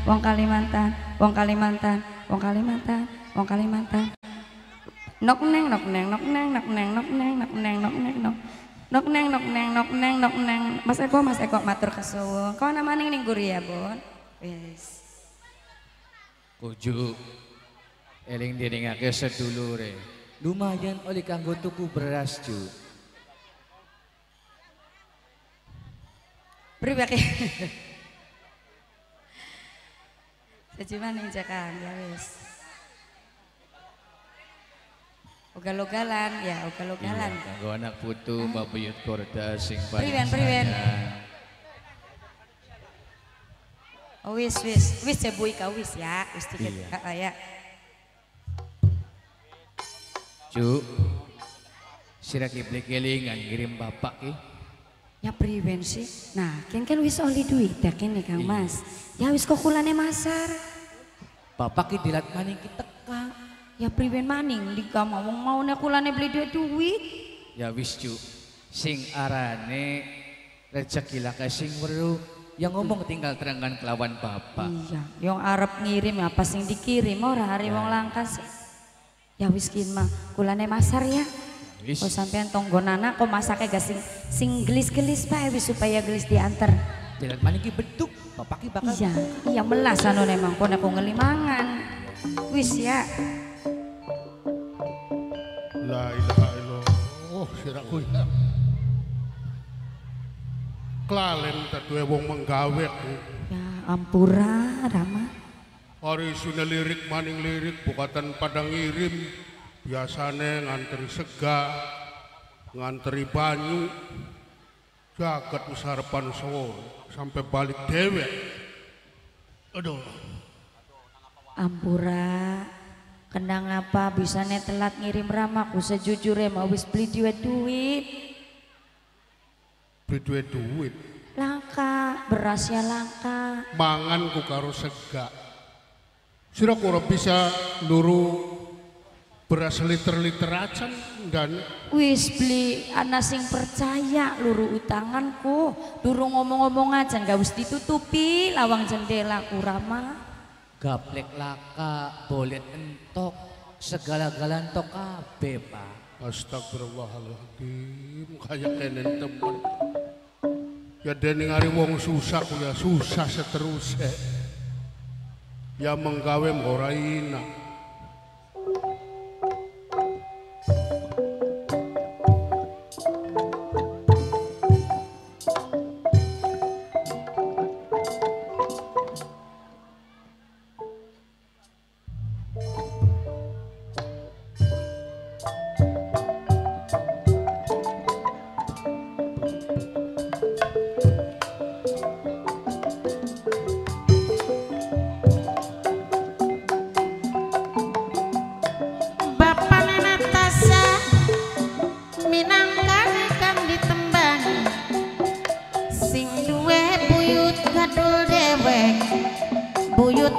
wong Kalimantan, wong Kalimantan, wong Kalimantan, wong Kalimantan. Nok neng nok neng nok neng nok neng nok neng nok neng nok neng nok nok neng nok neng nok neng nok neng. Mas Eko matur kesuwun. Kau nama ning guri ya, Bon. Wis. Kuju eling diringake sedulure. Lumayan oleh kanggo tuku beras, Ju. Pribake. Sejuman ning Jakang ya wis. Ugal-ugalan ya, ugal-ugalan. Iya, kanggo anak putu Babuyut Korda sing Priwen. Oh, wis jebui ka wis ya, wis dikit ya. Ju, sira kibli kelingan ngirim bapak ki. Ya priwen sih. Nah, kan wis oli duit ya kene Kang Mas. Ya wis kok kulane masar. Bapak ki dilat maning ki teka. Ya priwen maning di kamar wong maune kulane beli duit. Ya wis Ju. Sing arane rezeki laka sing weruh. Yang ngomong tinggal terangkan kelawan bapak. Iya, yang arep ngirim apa sing dikirim ora hari wong langka sih. Ya wis kin mah kulane masar ya. Kok sampean tonggonana kok masake gak sing gelis-gelis bae wis supaya gelis diantar. Jalan maning ki beduk, bapak ki bakal. Iya melas anu memang kon aku ngelimangan. Wis ya. La ilaha illallah. Oh, siraku ya. Klalen tadue wong menggawe. Ya ampura Rama. Hari sune lirik maning lirik bukatan padang ngirim. Biasane nganteri sega, nganteri banyu. Jagat wis harepan sore sampai balik dewek. Aduh. Ampura. Kendang apa bisane telat ngirim Ramaku sejujurnya mau wis beli duit. Beli duit. Langka, berasnya langka. Mangan ku karo sega. Sira ora bisa luru beras liter-liter acan dan wis beli anak sing percaya luru utanganku. Durung ngomong-ngomong aja gak wis ditutupi lawang jendela Rama. Gaplek laka, bolet entok, segala-gala entok kabeh, Pak. Astagfirullahaladzim, kayak kenen temen. Ya dening hari wong susah ya susah seterusnya. Ya menggawe moraina.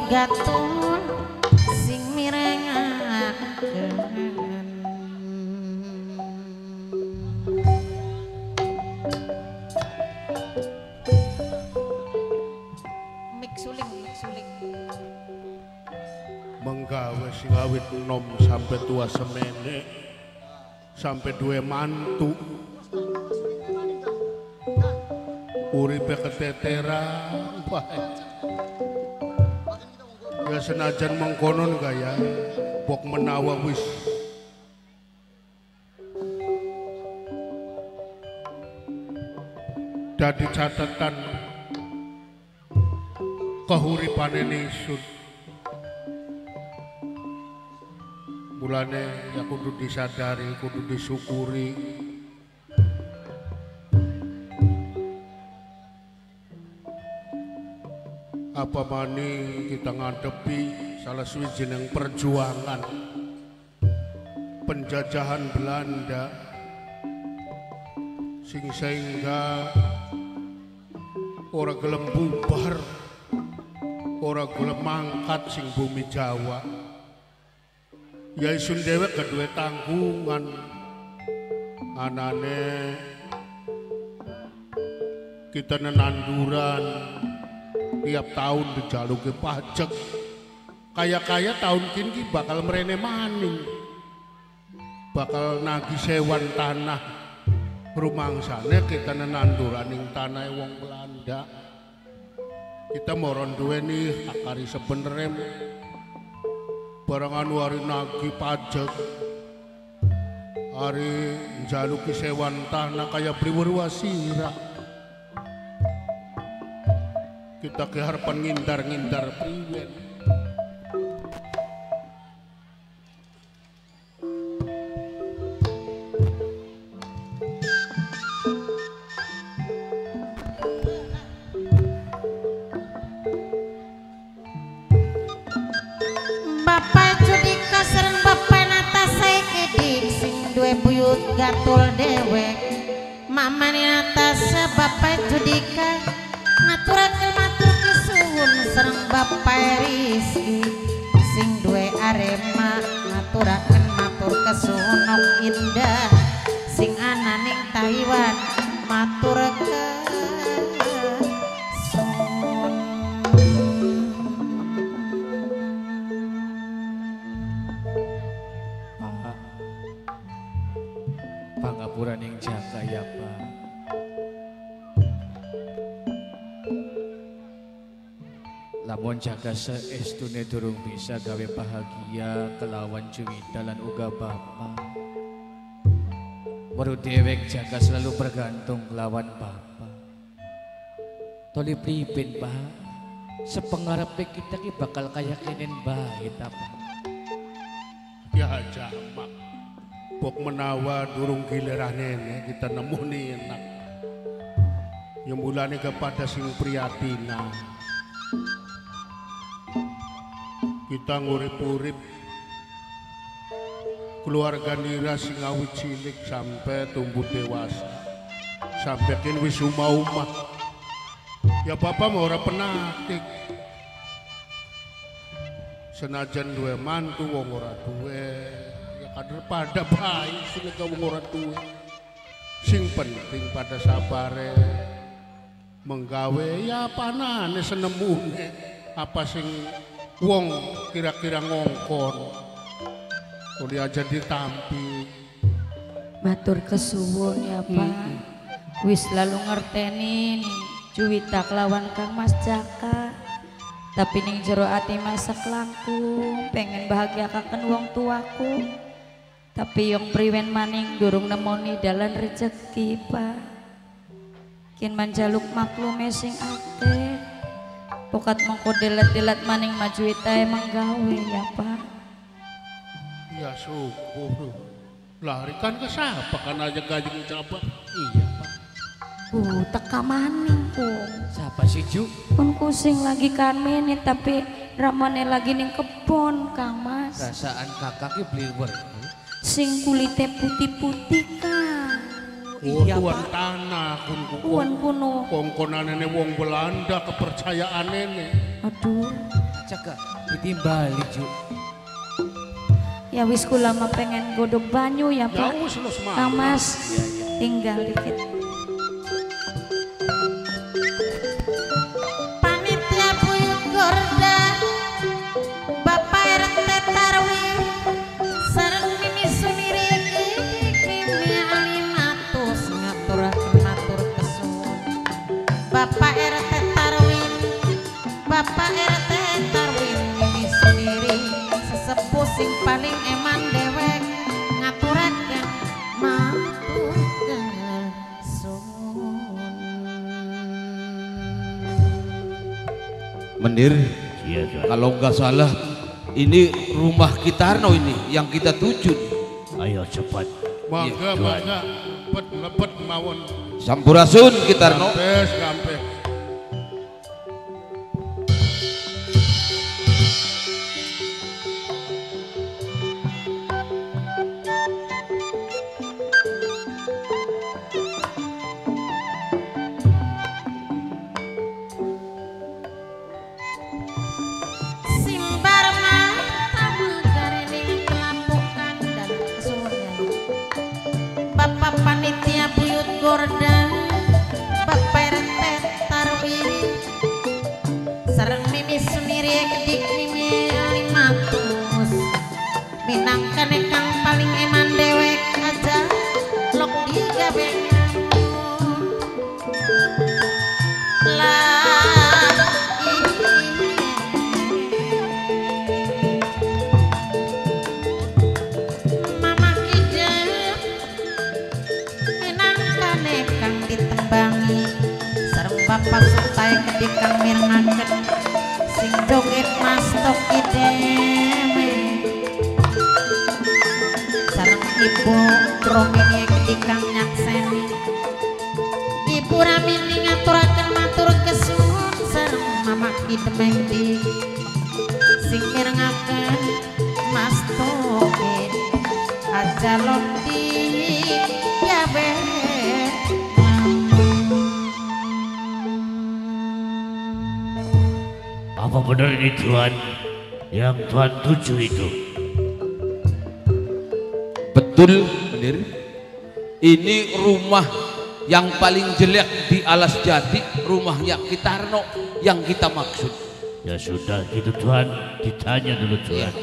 Gatul sing mirengaken mik suling menggawe sing awit enom sampai tua semene sampai dua mantu uripe keteteran ya senajan mengkonon gaya bok menawa wis dadi catatan kahuripane ingsun mulane ya kudu disadari kudu disyukuri apa maning kita ngadepi salah swijining perjuangan penjajahan Belanda sing sehingga ora gelem bubar ora gelem mangkat sing bumi Jawa ya isun dhewek kedue tanggungan anane kita nenanduran tiap tahun dijaluki pajak. Kaya-kaya tahun kini bakal merene maning. Bakal nagih sewan tanah rumangsane kita nananduraning tanah wong Belanda. Kita moron duweni akari sebenerem barangan hari nagih pajak hari njaluki sewan tanah kaya priwurwasira. Kita keharpan ngindar-ngindar priwen. Gatul dewek mamani atas bapak Judika ngaturakeun matur kesuwun sareng bapak Rizki sing duwe Arema ngaturakeun matur kesuwun Nok Indah sing ana ning Taiwan matur Pangapuran yang jaga ya Pak. Lamun jaga seestune durung bisa gawe bahagia kelawan Juwita lan uga Bapak. Baru dewek jaga selalu bergantung kelawan Bapak. Toli pripin Pak, sepengarepe kita ki bakal kaya kenen bae ta Pak. Ya jamak. Bok menawa durung giliranene kita nemu nih enak yang mulane kepada sing prihatina kita ngurip-urip keluarga nira sing awit cilik sampai tumbuh dewasa sampai kini wis umah-umah ya bapak mau ora penatik senajan duwe mantu wong ora duwe kader pada baik sing wong ora tuwa sing penting pada sabare menggawe ya panane senemune apa sing wong kira-kira ngongkon tuli aja ditampi matur kesuwun ya Pak. Wis lalu ngerteni Juwita kelawan Kang Mas Jaka tapi ning jero ati masak langkung pengen bahagiakaken wong tuaku. Tapi yang priwen maning durung nemoni dalan rezeki Pak. Kin manjaluk maklume sing akeh. Pokat mengko delet-delet maning Juwita emang gawe ya Pak. Ya syukur. Larikan ke siapa kan aja gajeng cabak. Iya Pak. Teka maning kung. Siapa sih Ju? Pun kusing lagi kan menit tapi ramane lagi ning kebon Kang Mas. Rasaan kakak ki bliwer. Sing kulite putih-putih Kang. Iya tuan tanah Tuan kuno. Kongkonanene wong Belanda kepercayaanene. Aduh. Cakak ditimbali Ju. Ya wis kula mah pengen godok banyu ya Pak. Ya wis los Kang Mas. Tinggal dikit. Panitia Buyut Gorda Bapak RT Tarwi sareng Mimi Suniri Kimi Alimatus ngaturakeun matur kesuwun Bapak RT Tarwin Bapak RT Tarwin Mimi Suniri sesepuh sing paling eman dewek ngaturakeun matur kesuwun. Mendir, kalau nggak salah ini rumah Kitarno ini yang kita tuju. Ayo cepat. Mangga mangga lepet mawon. Sampurasun Kitarno. Gampes. Simbar mata menggaring kelampukan dan kesuwun Bapak Panitia Buyut Gorda Bapak RT kedik mimi alimatus minangkan kang paling eman dewek aja lok digawe Mama kidem minangkan kang ditembangi sareng bapak sutai kedik kang mirengaken sing joget mas tok ideme sareng ibu Romini kedik kang nyakseni ibu Ramini ngaturaken matur kesuwun sareng mama kidemeng di sing mirengaken mas tok aja londi gawe Apa benar ini Tuhan yang Tuhan tuju itu? Betul, bener. Ini rumah yang paling jelek di Alas Jati, rumahnya Kitarno yang kita maksud. Ya sudah gitu Tuhan, ditanya dulu Tuhan.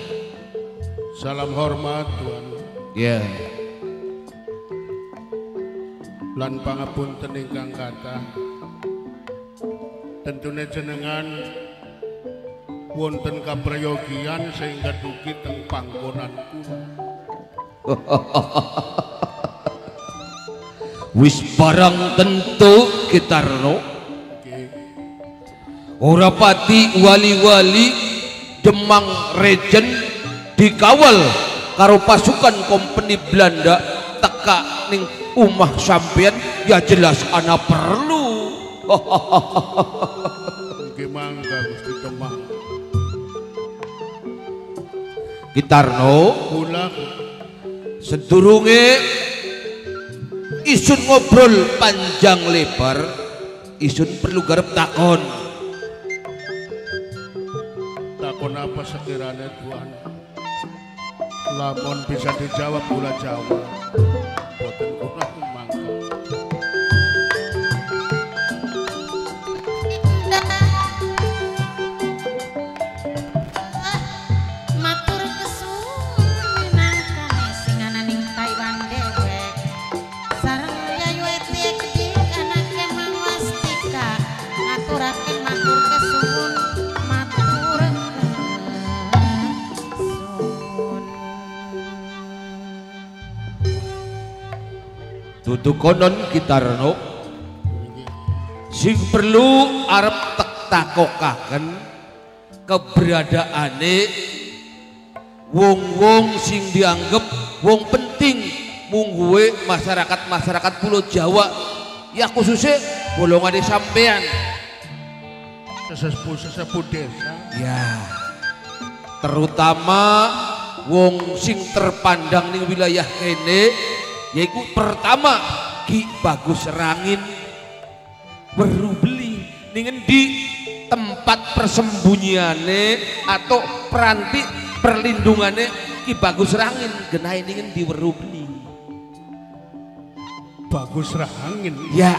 Salam hormat Tuhan. Ya, Lan pangapunten ingkang kathah. Tentune jenengan wonten kaprayogian sehingga dugi teng panggonanku. wis barang tentu Kitarno. Nggih. Ora pati wali-wali Demang Regen dikawal karo pasukan kompeni Belanda teka ning umah sampean ya jelas ana perlu. Nggih mangga Gusti Demang. Kitarno, Kula sedurunge isun ngobrol panjang lebar, isun perlu garap takon. takon apa sekiranya Tuhan? Lamun bisa dijawab kula jawab. Boten kula mangga. matur kesuwun minangkane sing ananing Taiwan dewek sareng yayu eti kedik anake mangwastika ngaturaken matur kesuwun matur kesuwun Dudu konon Kitarno, sing perlu arep tek takokaken keberadaane wong-wong sing dianggep wong penting mungguwe masyarakat Pulau Jawa, ya khususnya golongan sampean. Sesepuh desa. Ya, terutama wong sing terpandang ning wilayah kene yaiku pertama Ki Bagus Rangin weruh beli ning endi tempat persembunyiane atau peranti perlindungane Ki Bagus Rangin genahe ning endi weruh beli. Bagus Rangin. Ya,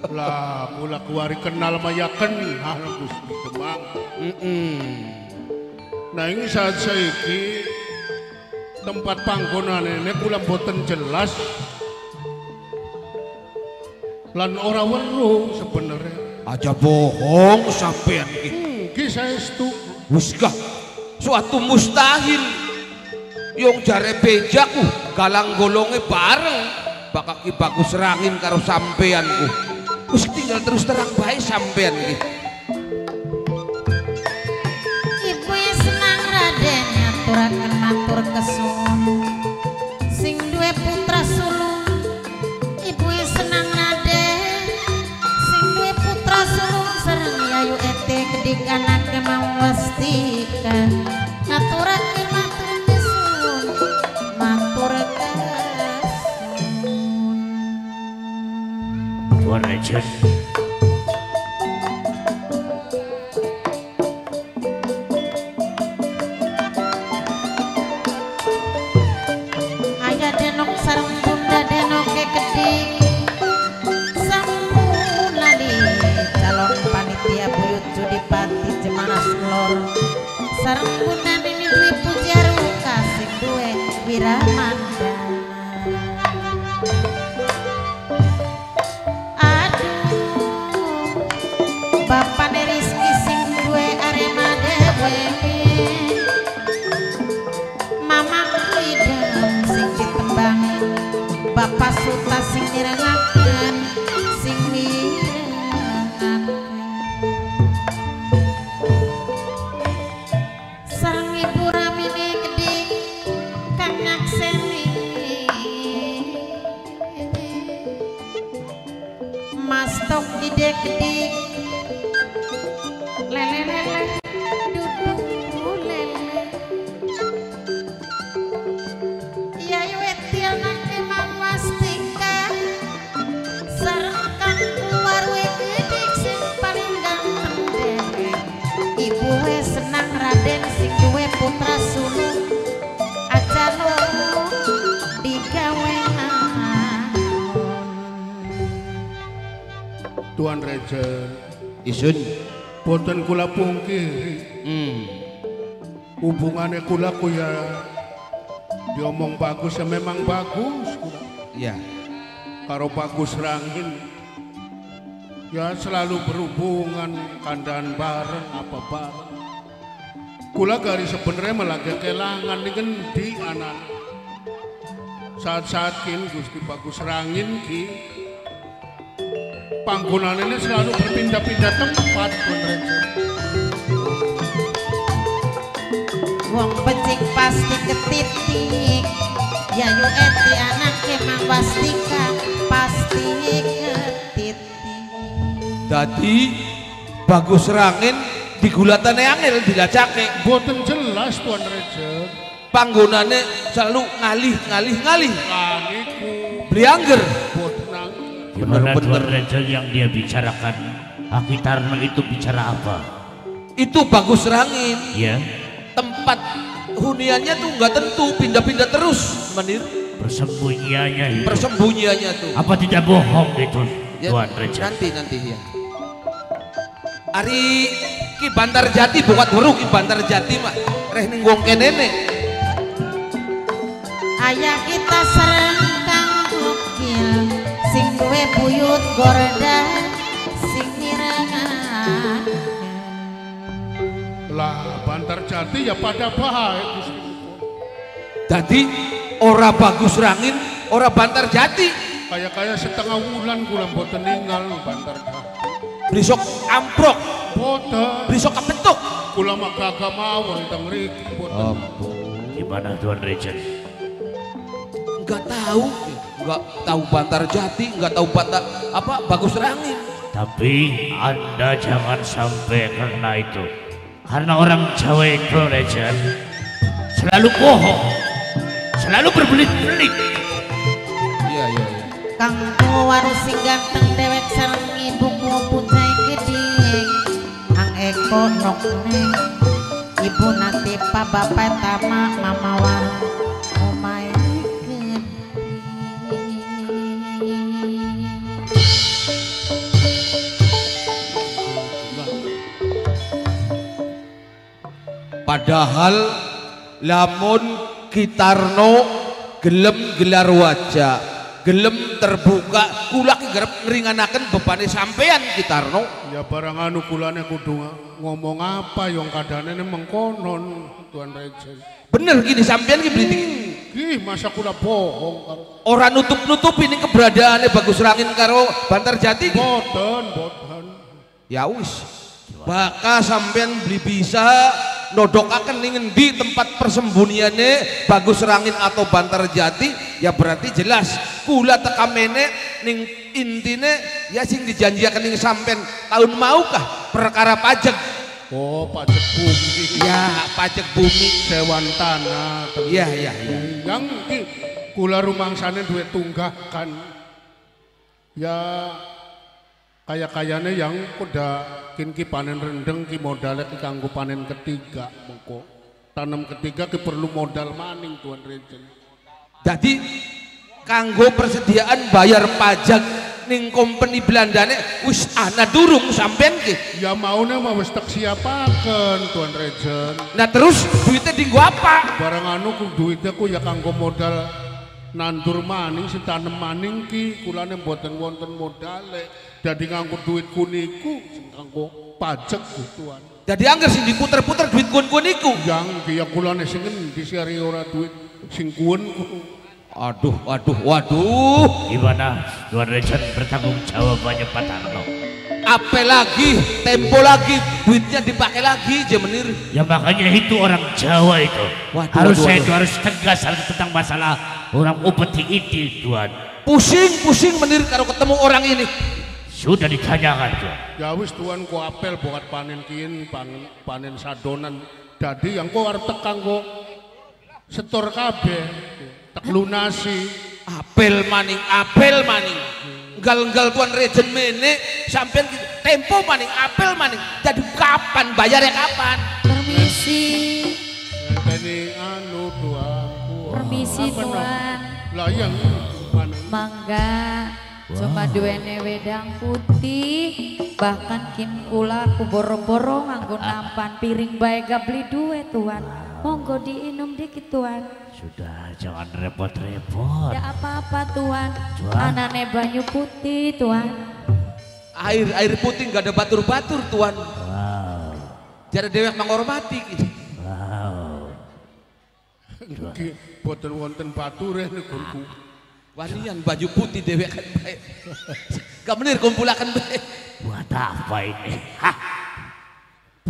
Lah kula kuari kenal mayaken Gusti Demang. Nah ini saat saiki tempat panggonan ini kula boten jelas lan ora weruh sebenarnya. aja bohong sampean iki. Ki saestu Wis gah suatu mustahil. Yung jare bejaku galang golonge bareng bakal Ki Bagus Rangin karo sampeanku. Wis tinggal terus terang bae sampean iki. ibu senang Raden ngaturaken matur kesuwun sing duwe putra sulung ibu senang Raden sing duwe putra sulung sareng yayu ete kedik anake mawastika ngaturaken matur kesuwun matur kesuwun Tuhan Regen, Ayah denok sareng bunda denok kedik sampun lali calon panitia buyut judi pati sareng punane ini duwe pujaru kasih duwe wiramandana. Aduh bapane Rizki sing duwe Arema dewe, mama Idem sing ditembangi, bapak Suta sing nirengaken sing nirengaken, sareng ibu Ramine gede kang nyakseni, Mas Tok gede-gede lele duduk lele ya wetil nake mamastika sareng kang keluar we gedik sing paling ganteng dewe, ibu we senang Raden sing duwe putra sulung aja lo digawe Tuan Raja Isun. boten kula pungkiri hubungannya kula ku ya diomong bagus ya memang bagus kula. Ya. Karo Bagus Rangin ya selalu berhubungan kandaan bareng apa bareng kula gari sebenarnya melagi kelangan nih di anak saat-saat kini Gusti Bagus Rangin ki panggonan ini selalu berpindah-pindah tempat bener. wong becik pasti ketitik ya yu eti anake mang wastika pasti ketitik. Dadi Bagus Rangin digulatane angel dilacake. Boten jelas Tuan Raja. Panggonane selalu ngalih. Kaniku Beli angger. boten angger. Gimana Bener-bener. Tuan Raja yang dia bicarakan? Akitarno itu bicara apa? Itu Bagus Rangin. Ya, Tempat huniannya tuh nggak tentu, pindah-pindah terus, Manir. persembunyiannya itu. Persembunyiannya tuh. Apa tidak bohong itu, Ya, Tuan Raja? nanti ya. Ari Ki Bantar Jati bukan weruh Ki Bantar Jati mah reh ning wong kenene. Ayah kita serang kang gokil sing duwe buyut gorda sing nirangan. Lah Bantar Jati ya pada baik Gusti. Dadi ora Bagus Rangin, ora Bantar Jati. Kayak setengah bulan kula boten ninggal Bantar Jati. Brisok amprok, Boten brisok kebentuk. kula mah kagak mawon teng mriki boten. Gimana Tuan Raja? Enggak tahu Bantar Jati, enggak tahu Bagus Rangin. Tapi Anda jangan sampai karena itu. Karena orang Jawa itu, Raja, selalu bohong, selalu berbelit-belit. Iya. Kang keluar sing ganteng dewek sareng ibu pucai gede ang eko nokneng ibu nanti pa bapak tama mama war omai gede. Padahal lamun Kitarno gelem gelar wajah, gelem terbuka, kula ki garep ngringanaken bebane sampean Kitarno. Ya barang anu kulane kudu ngomong apa yang kadane mengkonon Tuan Raja. Bener gini sampean ki berarti Ih masa kula bohong karo ora nutup-nutupi ning keberadaane Bagus Rangin karo Bantar Jati. boten. Ya wis. Bakal sampean beli bisa nodokaken ning endi tempat persembunyiane Bagus Rangin atau Bantar Jati, ya berarti jelas kula tekamene ning intine ya sing dijanjiaken ning sampean tahun maukah perkara pajak. Oh pajak bumi. Ya pajak bumi. Sewan tanah. Iya. Yang ki kula rumangsane duwe tunggakan. Ya kaya-kayane yang kuda ki panen rendeng ki modalnya ki kanggo panen ketiga mengko. Tanam ketiga ki perlu modal maning Tuan Raja. Jadi kanggo persediaan bayar pajak ning company Belandane wis ana durung sampean ki. Ya maune mah wis tak siapaken Tuan Rejen. Nah terus duitnya dienggo apa? Barang anu ku duitnya ku ya kanggo modal nandur maning sing tanem maning ki kulane mboten wonten modale. Dadi nganggo duit kuniku sing kanggo pajak Tuan. Jadi anggar sing diputer-puter duit kun-kun iku. Yang ki ya kulane sing endi sari ora duit sing kuwenku. Waduh. Gimana Tuan Rejen bertanggung jawabannya Pak Tarno? Apa lagi, tempo lagi, duitnya dipakai lagi, Jemenir. Ya makanya itu orang Jawa itu. Waduh, Saya itu harus tegas tentang masalah orang upeti itu, Tuan. Pusing Menir kalau ketemu orang ini. Sudah ditanyakan, Tuan. Ya wis Tuan ku apel buat panen kiin panen sadonan. Dadi yang ku arep tekang ku setor kabeh. Tak lunasi. Apel maning. Enggal Tuan Rejen mene sampean tempo maning, apel maning. Jadi kapan bayarnya kapan? Permisi. Ini anu Tuanku. Permisi Tuan. Lah yang mana? Mangga. Cuma duwene wedang putih, bahkan kin kula ku boro-boro nganggo nampan piring bae gak beli duit Tuan. Monggo diinum dikit Tuan. Sudah, jangan repot-repot. Ya apa-apa Tuan. Tuan. Anane banyu putih Tuan. Air putih nggak ada batur-batur Tuan. Wow. Jadi dewek menghormati gitu. Wow. Iki boten wonten bature negurku. Wanian baju putih dewek kan baik. Gak bener kumpulakan baik. Buat apa ini? Hah?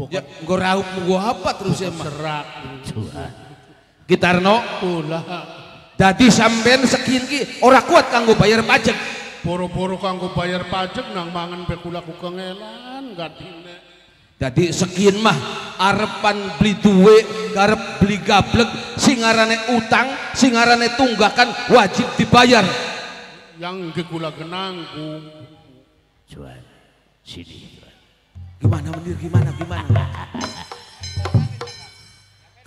Ya nggo raup nggo apa terus emang. Serak. Tuan. Gitarno. Pula Dadi sampean sekian ki ora kuat kanggo bayar pajak. boro-boro kanggo bayar pajak nang mangan pe kula ku kengelan gatine. Jadi sekian mah arepan beli duwe, garep beli gablek, singarane utang, singarane tunggakan wajib dibayar. Yang ge kula genangku. Tuan, sini Tuan. Gimana menir gimana?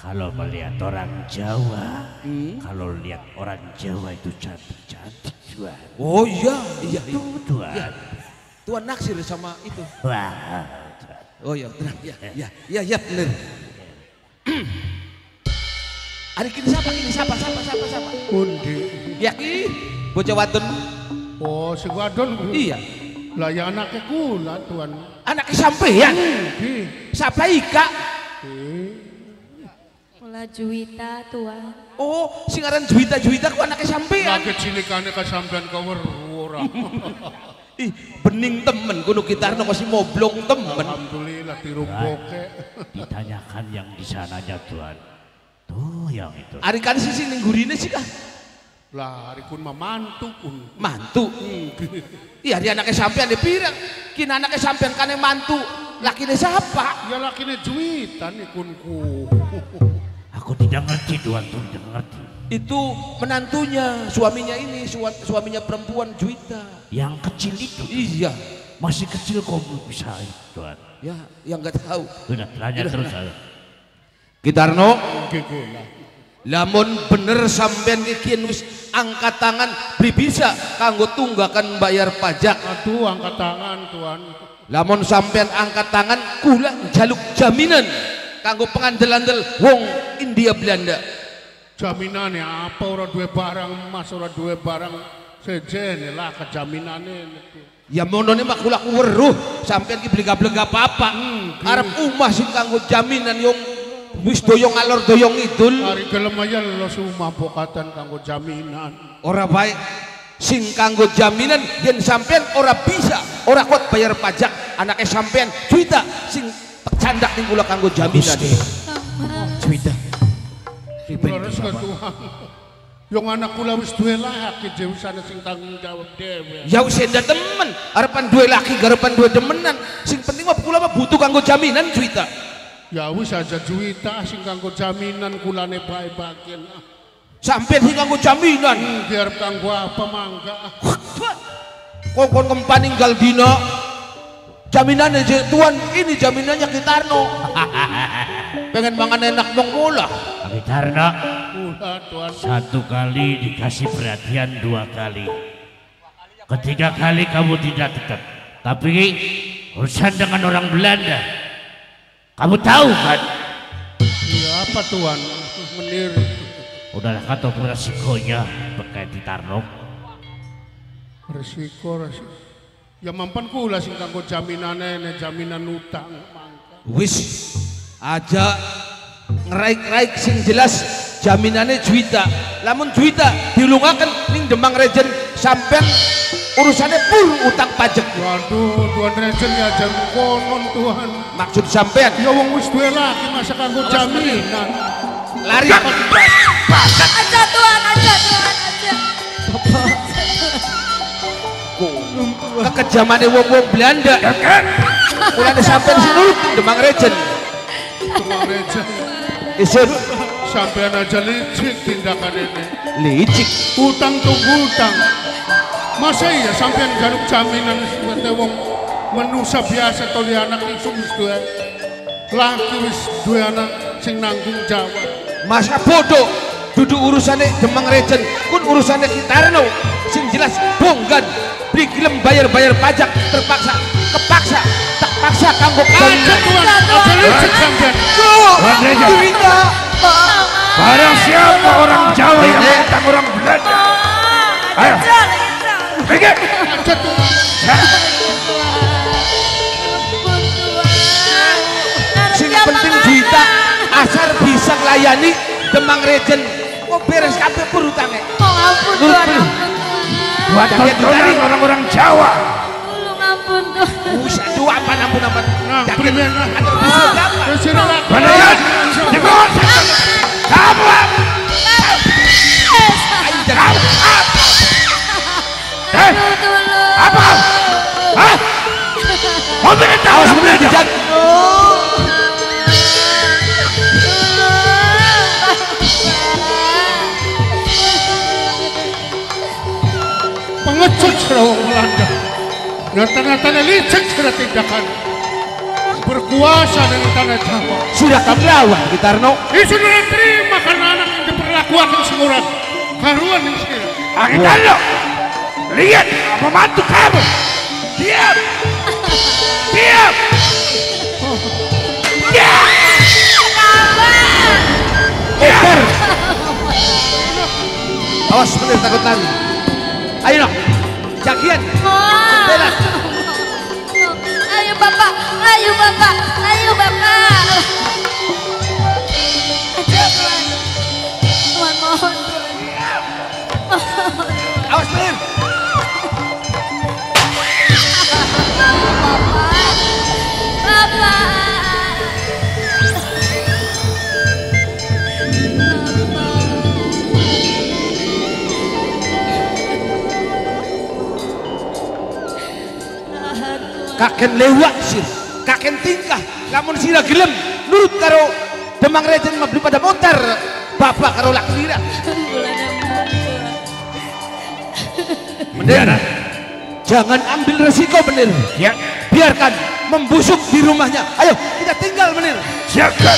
Kalau melihat orang Jawa, kalau lihat orang Jawa itu cantik-cantik Tuan. Oh iya. Itu Tuan. Ya. Tuan naksir sama itu. Wah. Oh iya, tenang. Ya, bener. Hari kini siapa? Pundi. Ya ki, bocah wadon. Oh, si wadon. Iya. Lah ya anake kula, Tuan. Anaknya sampean. Di. Siapa Ika? Kula Juwita Tuan. Oh, singaran Juwita ku anaknya sampean. Lagi cilikane ka sampean ka weruh ora. Ih, bening temen kuno Gitarno masih moblong temen. Alhamdulillah dirumpoke. Ditanyakan yang di sananya Tuan. Tuh yang itu. Ari kan sisi ning gurine sih kah? Lah hari kun mah mantu kun. Mantu. Iya, dia anaknya sampean dipirang. Kina anaknya sampean kane mantu. Lakine siapa? Ya lakine Juwita nih kunku. Aku tidak ngerti Tuan, tidak ngerti. Itu menantunya, suaminya ini, suaminya perempuan Juwita. Yang kecil itu. Iya. Masih kecil kok bisa Tuan. Ya, yang nggak tahu. Sudah tanya terus saya. Gitarno, Kekula. lamun bener sampean kikian wis angkat tangan beli bisa kanggo tunggakan bayar pajak. Aduh angkat tangan Tuan. Lamun sampean angkat tangan kula jaluk jaminan kanggo pengandelandel wong India Belanda. Jaminane apa ora duwe barang emas, ora duwe barang sejene lah kejaminane niku. Ya monone mah kula ku weruh sampean ki beli gablek apa-apa. Arep umah sing kanggo jaminan yung wis doyong alor doyong idul. Hari gelem aja lo sumah pokatan kanggo jaminan. Ora baik sing kanggo jaminan yen sampean ora bisa, ora kuat bayar pajak. Anake sampean Juwita sing candak ning kula kanggo jaminan. Juwita. Leres ke Tuhan. Yung anak kula wis duwe laki dhewe sana sing tanggung jawab dhewe. Ya wis enda temen, arepan duwe laki garepan duwe demenan. Sing penting mah kula mah butuh kanggo jaminan Juwita. Ya wis aja Juwita sing kanggo jaminan kulane bae bagian. Sampeyan sing kanggo jaminan. Biar kanggo apa mangga. Kon kempan ninggal dina. Jaminannya Tuan, ini jaminannya Gitarno. Pengen mangan enak mong mula. Gitarno. Kula Tuan. Satu kali dikasih perhatian, dua kali. Ketiga kali kamu tidak tetap. Tapi urusan dengan orang Belanda. Kamu tahu kan? Ya apa tuan? Menir. Udahlah kata resikonya pakai ditarnok. Resiko. Ya mampan kula sing kanggo jaminane jaminan utang. Wis aja ngeraik-raik sing jelas jaminannya juita. Lamun juita diulungaken ning Demang Regen sampean urusannya pur utang pajak. Waduh, Tuan Regen ya jam konon Tuhan. Maksud sampean Ya wong wis duwe laki masa kanggo jaminan. lari Aja Tuhan, aja Tuhan, aja. kekejamane wong-wong Belanda. Mulane sampean sing nurut Demang Regen. Demang Regen. Isun Sampean aja licik tindakan ini. licik. Utang tunggu utang. Masa iya sampean garuk jaminan seperti wong manusia biasa toli anak isu wis duwe laki wis duwe anak sing nanggung jawab. Masa bodoh duduk urusannya Demang Regen kun urusannya Kitarno sing jelas bonggan beli gelem bayar-bayar pajak kepaksa tak paksa kanggo Aja Tuhan, aja licik sampean. Tuan Regen, barang siapa orang Jawa yang menentang orang Belanda, ayo, pergi. Aja Tuhan. Sing penting juita asal bisa melayani Demang Regen kok beres kabeh perutangnya. Ampun Tuhan, ampun Tuhan. Buat tontonan orang-orang Jawa. Tolong ampun Tuhan. Usah dua ampun. Nah, primen lah. Wis ora laki. Mana ya? Jemput. Kamu. Ayo jangan. Apa? Hah? Mau minta Awas bener dijat. Pengecut sira wong Belanda. Nyata-nyatane licik sira tindakan. Berkuasa dengan tanah Jawa. Sudah kamu lawan Kitarno. Isu ora terima karena anak yang diperlakukan seorang karuan yang sira. Kitarno, lihat pembantu kamu. Diam. Diam. Oper. Awas bener takut lari. Ayo no. Jagian. Bela. Ayo Bapak, ayo Bapak, ayo Bapak. Aja Tuhan. Tuhan mohon Tuhan. Awas bener. Kaken lewat sih, kaken tingkah, lamun sira gelem nurut karo Demang Regen mabli pada motor, bapak karo lak lira. Bener, jangan ambil resiko bener. Ya, Biarkan membusuk di rumahnya. Ayo kita tinggal bener. siapkan.